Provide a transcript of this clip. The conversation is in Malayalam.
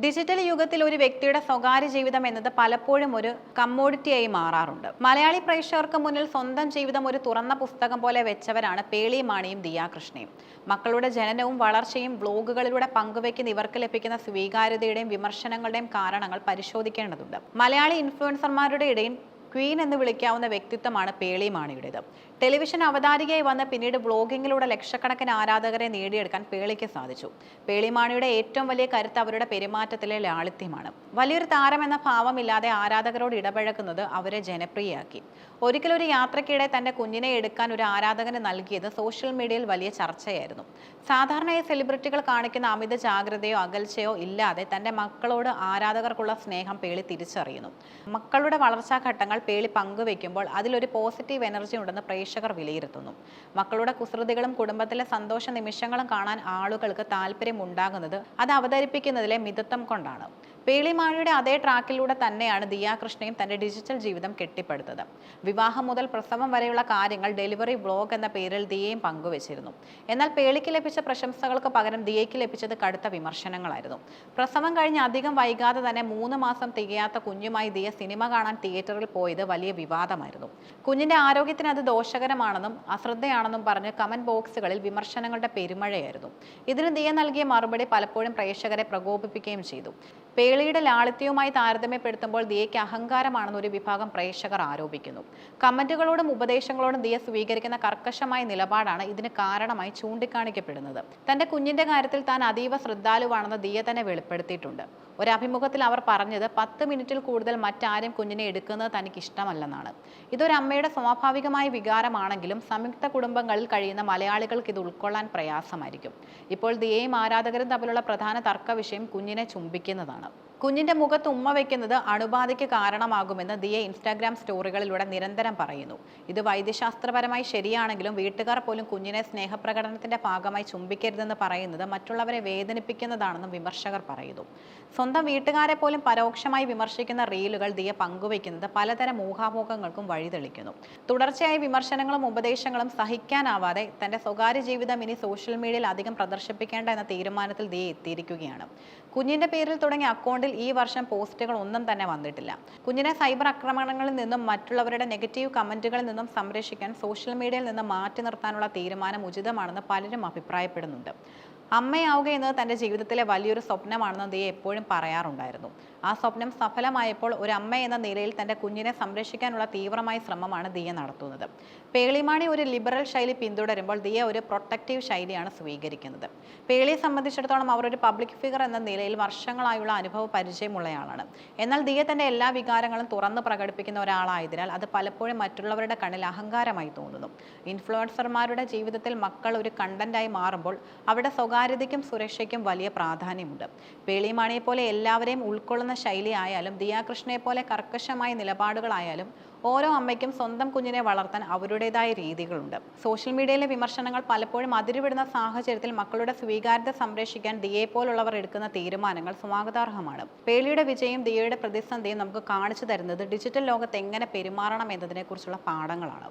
ഡിജിറ്റൽ യുഗത്തിൽ ഒരു വ്യക്തിയുടെ സ്വകാര്യ ജീവിതം എന്നത് പലപ്പോഴും ഒരു കമ്മോഡിറ്റിയായി മാറാറുണ്ട്. മലയാളി പ്രേക്ഷകർക്ക് മുന്നിൽ സ്വന്തം ജീവിതം ഒരു തുറന്ന പുസ്തകം പോലെ വെച്ചവരാണ് പേളി മാണിയും ദിയ കൃഷ്ണയും. മക്കളുടെ ജനനവും വളർച്ചയും വ്ലോഗുകളിലൂടെ പങ്കുവയ്ക്കുന്ന ഇവർക്ക് ലഭിക്കുന്ന സ്വീകാര്യതയുടെയും വിമർശനങ്ങളുടെയും കാരണങ്ങൾ പരിശോധിക്കേണ്ടതുണ്ട്. മലയാളി ഇൻഫ്ലുവൻസർമാരുടെ ഇടയിൽ ക്വീൻ എന്ന് വിളിക്കാവുന്ന വ്യക്തിത്വമാണ് പേളി മാണിയുടേത്. ടെലിവിഷൻ അവതാരികയായി വന്ന് പിന്നീട് വ്ലോഗിങ്ങിലൂടെ ലക്ഷക്കണക്കിന് ആരാധകരെ നേടിയെടുക്കാൻ പേളിക്ക് സാധിച്ചു. പേളി മാണിയുടെ ഏറ്റവും വലിയ കരുത്ത് അവരുടെ പെരുമാറ്റത്തിലെ ലാളിത്യമാണ്. വലിയൊരു താരമെന്ന ഭാവമില്ലാതെ ആരാധകരോട് ഇടപഴകുന്നത് അവരെ ജനപ്രിയയാക്കി. ഒരിക്കലൊരു യാത്രയ്ക്കിടെ തന്റെ കുഞ്ഞിനെ എടുക്കാൻ ഒരു ആരാധകന് നൽകിയത് സോഷ്യൽ മീഡിയയിൽ വലിയ ചർച്ചയായിരുന്നു. സാധാരണയായി സെലിബ്രിറ്റികൾ കാണിക്കുന്ന അമിത ജാഗ്രതയോ അകൽച്ചയോ ഇല്ലാതെ തന്റെ മക്കളോട് ആരാധകർക്കുള്ള സ്നേഹം പേളി തിരിച്ചറിയുന്നു. മക്കളുടെ വളർച്ചാ ഘട്ടങ്ങൾ പേളി പങ്കുവെക്കുമ്പോൾ അതിലൊരു പോസിറ്റീവ് എനർജി ഉണ്ടെന്ന് പ്രേക്ഷകർ വിലയിരുത്തുന്നു. മക്കളുടെ കുസൃതികളും കുടുംബത്തിലെ സന്തോഷ നിമിഷങ്ങളും കാണാൻ ആളുകൾക്ക് താല്പര്യം ഉണ്ടാകുന്നത് അത് അവതരിപ്പിക്കുന്നതിലെ മിതത്വം കൊണ്ടാണ്. പേളി മാണിയുടെ അതേ ട്രാക്കിലൂടെ തന്നെയാണ് ദിയ കൃഷ്ണയും തന്റെ ഡിജിറ്റൽ ജീവിതം കെട്ടിപ്പടുത്തത്. വിവാഹം മുതൽ പ്രസവം വരെയുള്ള കാര്യങ്ങൾ ഡെലിവറി വ്ലോഗ് എന്ന പേരിൽ ദിയയും പങ്കുവച്ചിരുന്നു. എന്നാൽ പേളിക്ക് ലഭിച്ച പ്രശംസകൾക്ക് പകരം ദിയയ്ക്ക് ലഭിച്ചത് കടുത്ത വിമർശനങ്ങളായിരുന്നു. പ്രസവം കഴിഞ്ഞ് അധികം വൈകാതെ തന്നെ 3 മാസം തികയാത്ത കുഞ്ഞുമായി ദിയ സിനിമ കാണാൻ തിയേറ്ററിൽ പോയത് വലിയ വിവാദമായിരുന്നു. കുഞ്ഞിന്റെ ആരോഗ്യത്തിന് അത് ദോഷകരമാണെന്നും അശ്രദ്ധയാണെന്നും പറഞ്ഞ് കമന്റ് ബോക്സുകളിൽ വിമർശനങ്ങളുടെ പെരുമഴയായിരുന്നു. ഇതിന് ദിയ നൽകിയ മറുപടി പലപ്പോഴും പ്രേക്ഷകരെ പ്രകോപിപ്പിക്കുകയും ചെയ്തു. പേളിയുടെ ലാളിത്യവുമായി താരതമ്യപ്പെടുത്തുമ്പോൾ ദിയയ്ക്ക് അഹങ്കാരമാണെന്ന് ഒരു വിഭാഗം പ്രേക്ഷകർ ആരോപിക്കുന്നു. കമന്റുകളോടും ഉപദേശങ്ങളോടും ദിയ സ്വീകരിക്കുന്ന കർക്കശമായ നിലപാടാണ് ഇതിന് കാരണമായി ചൂണ്ടിക്കാണിക്കപ്പെടുന്നത്. തന്റെ കുഞ്ഞിന്റെ കാര്യത്തിൽ താൻ അതീവ ശ്രദ്ധാലുവാണെന്ന് ദിയ തന്നെ വെളിപ്പെടുത്തിയിട്ടുണ്ട്. ഒരു അഭിമുഖത്തിൽ അവർ പറഞ്ഞത് 10 മിനിറ്റിൽ കൂടുതൽ മറ്റാരും കുഞ്ഞിനെ എടുക്കുന്നത് തനിക്ക് ഇഷ്ടമല്ലെന്നാണ്. ഇതൊരു അമ്മയുടെ സ്വാഭാവികമായ വികാരമാണെങ്കിലും സംയുക്ത കുടുംബങ്ങളിൽ കഴിയുന്ന മലയാളികൾക്ക് ഇത് ഉൾക്കൊള്ളാൻ പ്രയാസമായിരിക്കും. ഇപ്പോൾ ദിയയും ആരാധകരും തമ്മിലുള്ള പ്രധാന തർക്ക വിഷയം കുഞ്ഞിനെ ചുംബിക്കുന്നതാണ്. കുഞ്ഞിന്റെ മുഖത്ത് ഉമ്മ വയ്ക്കുന്നത് അണുബാധയ്ക്ക് കാരണമാകുമെന്ന് ദിയ ഇൻസ്റ്റാഗ്രാം സ്റ്റോറികളിലൂടെ നിരന്തരം പറയുന്നു. ഇത് വൈദ്യശാസ്ത്രപരമായി ശരിയാണെങ്കിലും വീട്ടുകാർ പോലും കുഞ്ഞിനെ സ്നേഹപ്രകടനത്തിന്റെ ഭാഗമായി ചുംബിക്കരുതെന്ന് പറയുന്നത് മറ്റുള്ളവരെ വേദനിപ്പിക്കുന്നതാണെന്നും വിമർശകർ പറയുന്നു. സ്വന്തം വീട്ടുകാരെ പോലും പരോക്ഷമായി വിമർശിക്കുന്ന റീലുകൾ ദിയ പങ്കുവയ്ക്കുന്നത് പലതരം ഊഹാപോഹങ്ങൾക്കും വഴിതെളിക്കുന്നു. തുടർച്ചയായ വിമർശനങ്ങളും ഉപദേശങ്ങളും സഹിക്കാനാവാതെ തന്റെ സ്വകാര്യ ജീവിതം ഇനി സോഷ്യൽ മീഡിയയിൽ അധികം പ്രദർശിപ്പിക്കേണ്ട എന്ന തീരുമാനത്തിൽ ദിയ എത്തിയിരിക്കുകയാണ്. കുഞ്ഞിന്റെ പേരിൽ തുടങ്ങിയ അക്കൗണ്ടിൽ ഈ വർഷം പോസ്റ്റുകൾ ഒന്നും തന്നെ വന്നിട്ടില്ല. കുഞ്ഞിനെ സൈബർ ആക്രമണങ്ങളിൽ നിന്നും മറ്റുള്ളവരുടെ നെഗറ്റീവ് കമന്റുകളിൽ നിന്നും സംരക്ഷിക്കാൻ സോഷ്യൽ മീഡിയയിൽ നിന്ന് മാറ്റി നിർത്താനുള്ള തീരുമാനം ഉചിതമാണെന്ന് പലരും അഭിപ്രായപ്പെടുന്നുണ്ട്. അമ്മയാവുക എന്നത് തന്റെ ജീവിതത്തിലെ വലിയൊരു സ്വപ്നമാണെന്ന് ദിയ എപ്പോഴും പറയാറുണ്ടായിരുന്നു. ആ സ്വപ്നം സഫലമായപ്പോൾ ഒരു അമ്മ എന്ന നിലയിൽ തന്റെ കുഞ്ഞിനെ സംരക്ഷിക്കാനുള്ള തീവ്രമായ ശ്രമമാണ് ദിയ നടത്തുന്നത്. പേളി മാണി ഒരു ലിബറൽ ശൈലി പിന്തുടരുമ്പോൾ ദിയ ഒരു പ്രൊട്ടക്റ്റീവ് ശൈലിയാണ് സ്വീകരിക്കുന്നത്. പേളിയെ സംബന്ധിച്ചിടത്തോളം അവർ ഒരു പബ്ലിക് ഫിഗർ എന്ന നിലയിൽ വർഷങ്ങളായുള്ള അനുഭവ പരിചയമുള്ളയാളാണ്. എന്നാൽ ദിയ തന്റെ എല്ലാ വികാരങ്ങളും തുറന്ന് പ്രകടിപ്പിക്കുന്ന ഒരാളായതിനാൽ അത് പലപ്പോഴും മറ്റുള്ളവരുടെ കണ്ണിൽ അഹങ്കാരമായി തോന്നുന്നു. ഇൻഫ്ലുവൻസർമാരുടെ ജീവിതത്തിൽ മക്കൾ ഒരു കണ്ടന്റായി മാറുമ്പോൾ അവിടെ സ്വകാര്യതയ്ക്കും സുരക്ഷയ്ക്കും വലിയ പ്രാധാന്യമുണ്ട്. പേളി മാണിയെ പോലെ എല്ലാവരെയും ഉൾക്കൊള്ളുന്ന ശൈലി ആയാലും ദിയ കൃഷ്ണയെ പോലെ കർക്കശമായ നിലപാടുകളായാലും ഓരോ അമ്മയ്ക്കും സ്വന്തം കുഞ്ഞിനെ വളർത്താൻ അവരുടേതായ രീതികളുണ്ട്. സോഷ്യൽ മീഡിയയിലെ വിമർശനങ്ങൾ പലപ്പോഴും അതിരുവിടുന്ന സാഹചര്യത്തിൽ മക്കളുടെ സ്വീകാര്യത സംരക്ഷിക്കാൻ ദിയയെ പോലുള്ളവർ എടുക്കുന്ന തീരുമാനങ്ങൾ സ്വാഗതാർഹമാണ്. പേളിയുടെ വിജയം ദിയയുടെ പ്രതിസന്ധിയും നമുക്ക് കാണിച്ചു തരുന്നത് ഡിജിറ്റൽ ലോകത്ത് എങ്ങനെ പെരുമാറണം എന്നതിനെക്കുറിച്ചുള്ള പാഠങ്ങളാണ്.